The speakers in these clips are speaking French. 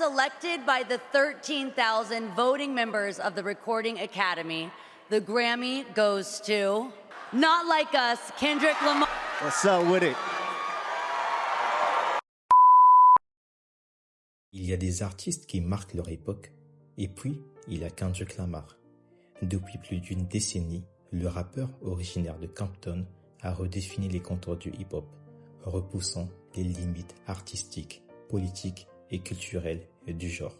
selected by the 13,000 voting members of the Recording Academy, the Grammy goes to Not Like Us, Kendrick Lamar. What's up with it? Il y a des artistes qui marquent leur époque, et puis il y a Kendrick Lamar. Depuis plus d'une décennie, le rappeur originaire de Compton a redéfini les contours du hip-hop, repoussant les limites artistiques, politiques et culturelles du genre.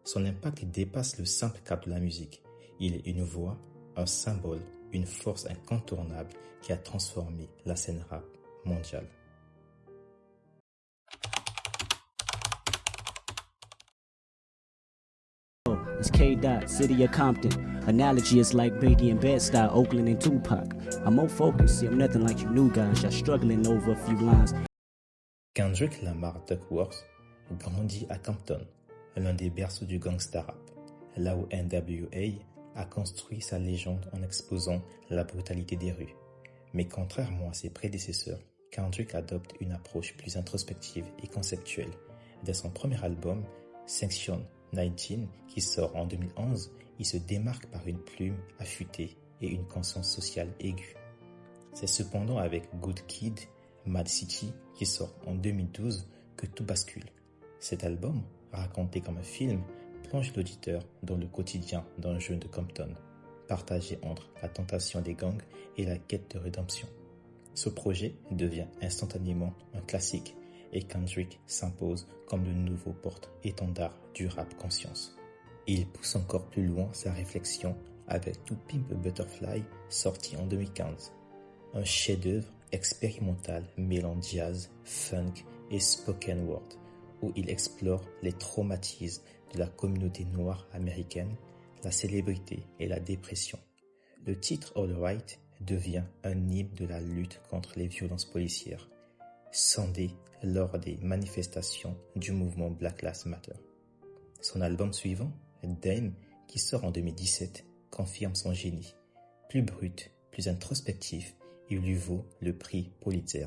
Son impact dépasse le simple cadre de la musique. Il est une voix, un symbole, une force incontournable qui a transformé la scène rap mondiale. It's K-Dot, city of Compton. Analogy is like Biggie and Bed-Stuy, Oakland and Tupac. I'm more focused, see I'm nothing like you new guys, y'all struggling over a few lines. Kendrick Lamar Duckworth grandit à Compton, l'un des berceaux du gangsta rap, là où NWA a construit sa légende en exposant la brutalité des rues. Mais contrairement à ses prédécesseurs, Kendrick adopte une approche plus introspective et conceptuelle. Dès son premier album, Section 19, qui sort en 2011, il se démarque par une plume affûtée et une conscience sociale aiguë. C'est cependant avec Good Kid, Mad City, qui sort en 2012, que tout bascule. Cet album, raconté comme un film, plonge l'auditeur dans le quotidien d'un jeune de Compton, partagé entre la tentation des gangs et la quête de rédemption. Ce projet devient instantanément un classique, et Kendrick s'impose comme le nouveau porte-étendard du rap conscience. Il pousse encore plus loin sa réflexion avec To Pimp a Butterfly, sorti en 2015. Un chef-d'œuvre expérimental mêlant jazz, funk et spoken word, où il explore les traumatismes de la communauté noire américaine, la célébrité et la dépression. Le titre All Right devient un hymne de la lutte contre les violences policières, scandé lors des manifestations du mouvement Black Lives Matter. Son album suivant, Dame, qui sort en 2017, confirme son génie. Plus brut, plus introspectif, il lui vaut le prix Pulitzer.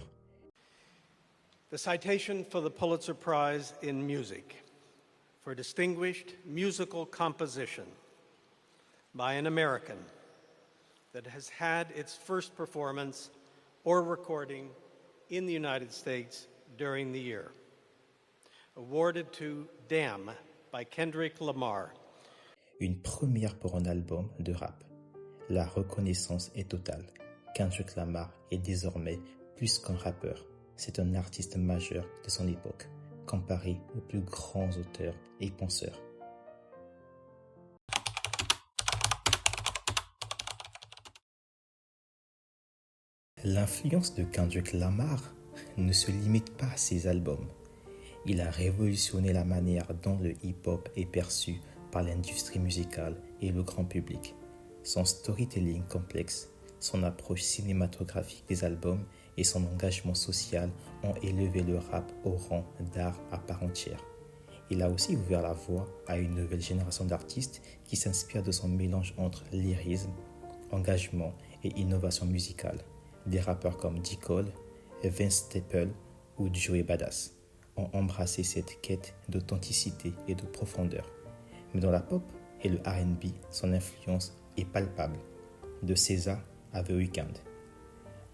The citation for the Pulitzer Prize in Music for distinguished musical composition by an American that has had its first performance or recording in the United States during the year. Awarded to Damn by Kendrick Lamar. Une première pour un album de rap. La reconnaissance est totale. Kendrick Lamar est désormais plus qu'un rappeur. C'est un artiste majeur de son époque, comparé aux plus grands auteurs et penseurs. L'influence de Kendrick Lamar ne se limite pas à ses albums. Il a révolutionné la manière dont le hip-hop est perçu par l'industrie musicale et le grand public. Son storytelling complexe, son approche cinématographique des albums et son engagement social ont élevé le rap au rang d'art à part entière. Il a aussi ouvert la voie à une nouvelle génération d'artistes qui s'inspirent de son mélange entre lyrisme, engagement et innovation musicale. Des rappeurs comme J. Cole, Vince Staples ou Joey Badass ont embrassé cette quête d'authenticité et de profondeur. Mais dans la pop et le R&B, son influence est palpable, de SZA à The Weeknd.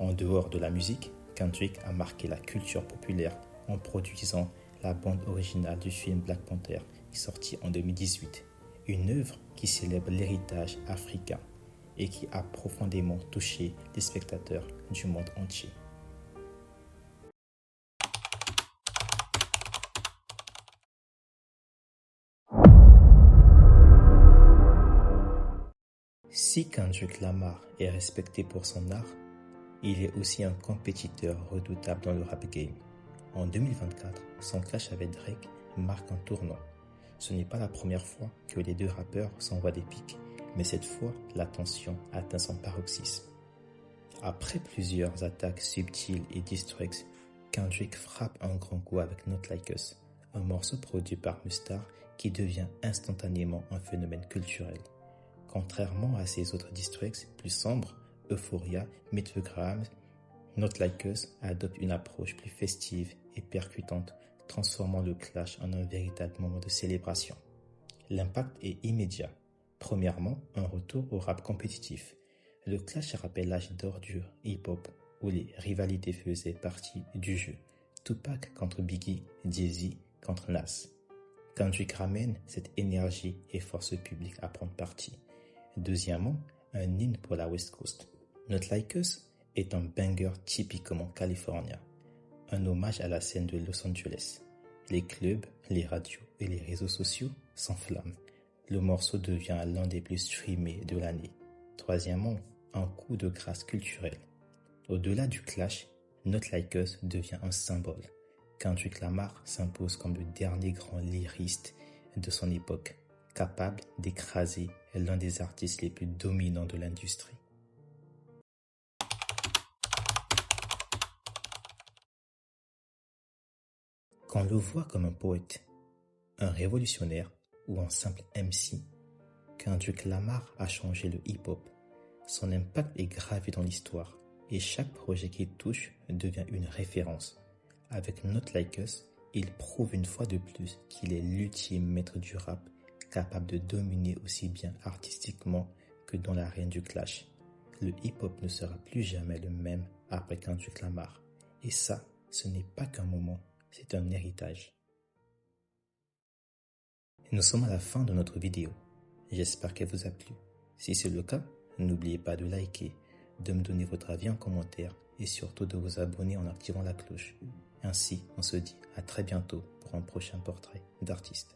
En dehors de la musique, Kendrick a marqué la culture populaire en produisant la bande originale du film Black Panther, sorti en 2018, une œuvre qui célèbre l'héritage africain et qui a profondément touché les spectateurs du monde entier. Si Kendrick Lamar est respecté pour son art, il est aussi un compétiteur redoutable dans le rap game. En 2024, son clash avec Drake marque un tournant. Ce n'est pas la première fois que les deux rappeurs s'envoient des piques, mais cette fois, la tension atteint son paroxysme. Après plusieurs attaques subtiles et diss tracks, Kendrick frappe un grand coup avec Not Like Us, un morceau produit par Mustar qui devient instantanément un phénomène culturel. Contrairement à ses autres diss tracks plus sombres, Euphoria, Metrogram, Not Like Us adopte une approche plus festive et percutante, transformant le clash en un véritable moment de célébration. L'impact est immédiat. Premièrement, un retour au rap compétitif. Le clash rappelle l'âge d'or du hip-hop où les rivalités faisaient partie du jeu. Tupac contre Biggie, Jay-Z contre Nas. Kendrick ramène cette énergie et force le public à prendre parti. Deuxièmement, un hymne pour la West Coast. Not Like Us est un banger typiquement californien. Un hommage à la scène de Los Angeles. Les clubs, les radios et les réseaux sociaux s'enflamment. Le morceau devient l'un des plus streamés de l'année. Troisièmement, un coup de grâce culturelle. Au-delà du clash, Not Like Us devient un symbole. Kendrick Lamar s'impose comme le dernier grand lyriste de son époque, capable d'écraser l'un des artistes les plus dominants de l'industrie. Qu'on le voit comme un poète, un révolutionnaire ou un simple MC, Kendrick Lamar a changé le hip-hop. Son impact est gravé dans l'histoire et chaque projet qu'il touche devient une référence. Avec Not Like Us, il prouve une fois de plus qu'il est l'ultime maître du rap, capable de dominer aussi bien artistiquement que dans l'arène du clash. Le hip-hop ne sera plus jamais le même après Kendrick Lamar. Et ça, ce n'est pas qu'un moment, c'est un héritage. Nous sommes à la fin de notre vidéo. J'espère qu'elle vous a plu. Si c'est le cas, n'oubliez pas de liker, de me donner votre avis en commentaire et surtout de vous abonner en activant la cloche. Ainsi, on se dit à très bientôt pour un prochain portrait d'artiste.